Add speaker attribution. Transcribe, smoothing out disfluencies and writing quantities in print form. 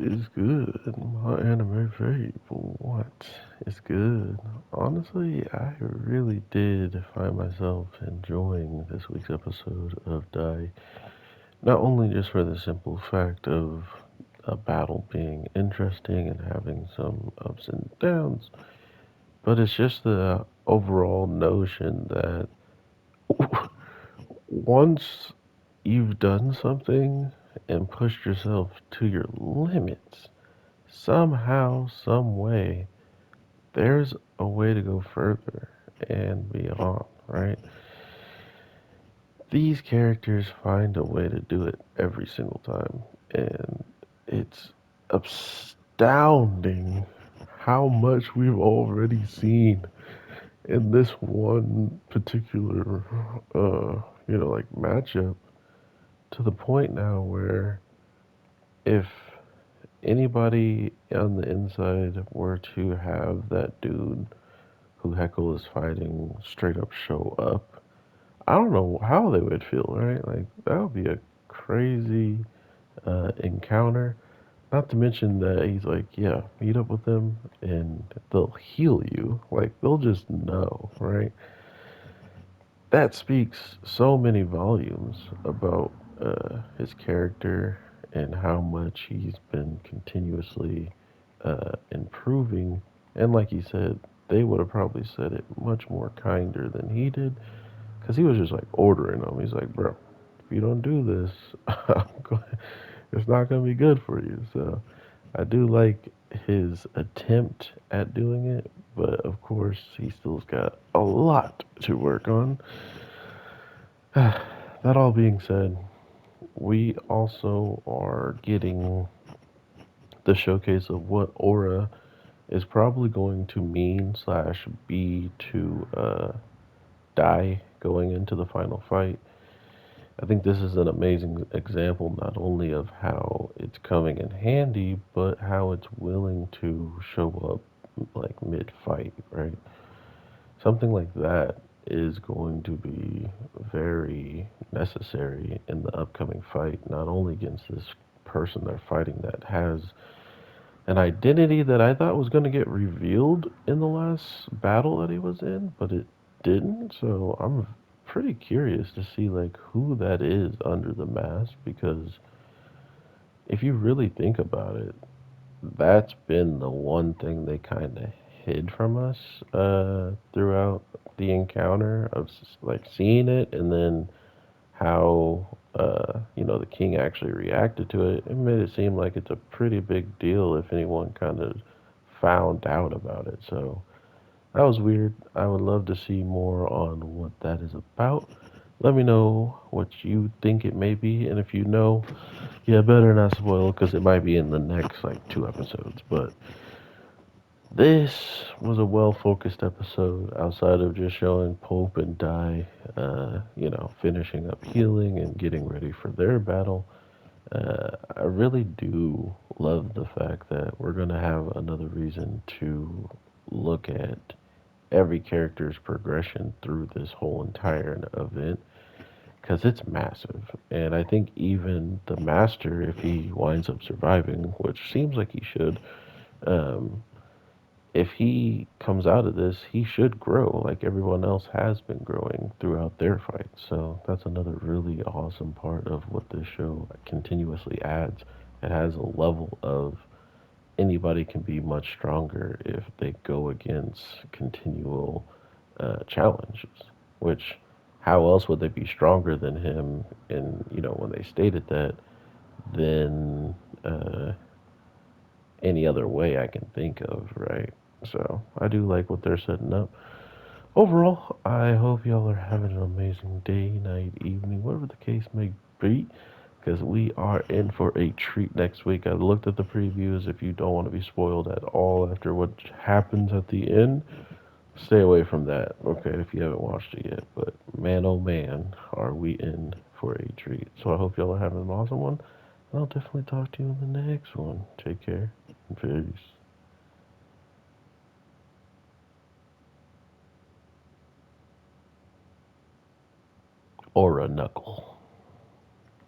Speaker 1: Is good? My anime fave. What is good? Honestly, I really did find myself enjoying this week's episode of Die. Not only just for the simple fact of a battle being interesting and having some ups and downs, but it's just the overall notion that once you've done something and pushed yourself to your limits, somehow, some way, there's a way to go further and beyond, right? These characters find a way to do it every single time, and it's astounding how much we've already seen in this one particular, like matchup to the point now where if anybody on the inside were to have that dude who Heckle is fighting straight up show up, I don't know how they would feel, right? Like, that would be a crazy encounter. Not to mention that he's like, yeah, meet up with them and they'll heal you. Like, they'll just know, right? That speaks so many volumes about his character and how much he's been continuously improving. And like he said, they would have probably said it much more kinder than he did because he was just like ordering them. He's like, bro, if you don't do this, it's not going to be good for you. So I do like his attempt at doing it, but of course, he still's got a lot to work on. That all being said, we also are getting the showcase of what Aura is probably going to mean slash be to die going into the final fight. I think this is an amazing example not only of how it's coming in handy, but how it's willing to show up like mid fight, right? Something like that is going to be very necessary in the upcoming fight, not only against this person they're fighting that has an identity that I thought was going to get revealed in the last battle that he was in, but it didn't. So I'm pretty curious to see like who that is under the mask because if you really think about it, that's been the one thing they kind of hid from us throughout the encounter of like seeing it and then how the king actually reacted to it. It made it seem like it's a pretty big deal if anyone kind of found out about it. So that was weird. I would love to see more on what that is about. Let me know what you think it may be, and if you know, yeah, better not spoil because it might be in the next like 2 episodes. But this was a well focused episode outside of just showing Pope and Di, finishing up healing and getting ready for their battle. I really do love the fact that we're going to have another reason to look at every character's progression through this whole entire event because it's massive. And I think even the Master, if he winds up surviving, which seems like he should, um, if he comes out of this, he should grow like everyone else has been growing throughout their fights. So that's another really awesome part of what this show continuously adds. It has a level of anybody can be much stronger if they go against continual challenges. Which, how else would they be stronger than him? And when they stated that, then any other way I can think of, right? So I do like what they're setting up. Overall, I hope y'all are having an amazing day, night, evening, whatever the case may be, because we are in for a treat next week. I looked at the previews. If you don't want to be spoiled at all after what happens at the end, stay away from that, okay, if you haven't watched it yet. But man, oh man, are we in for a treat. So I hope y'all are having an awesome one. I'll definitely talk to you in the next one. Take care and peace. Or a knuckle.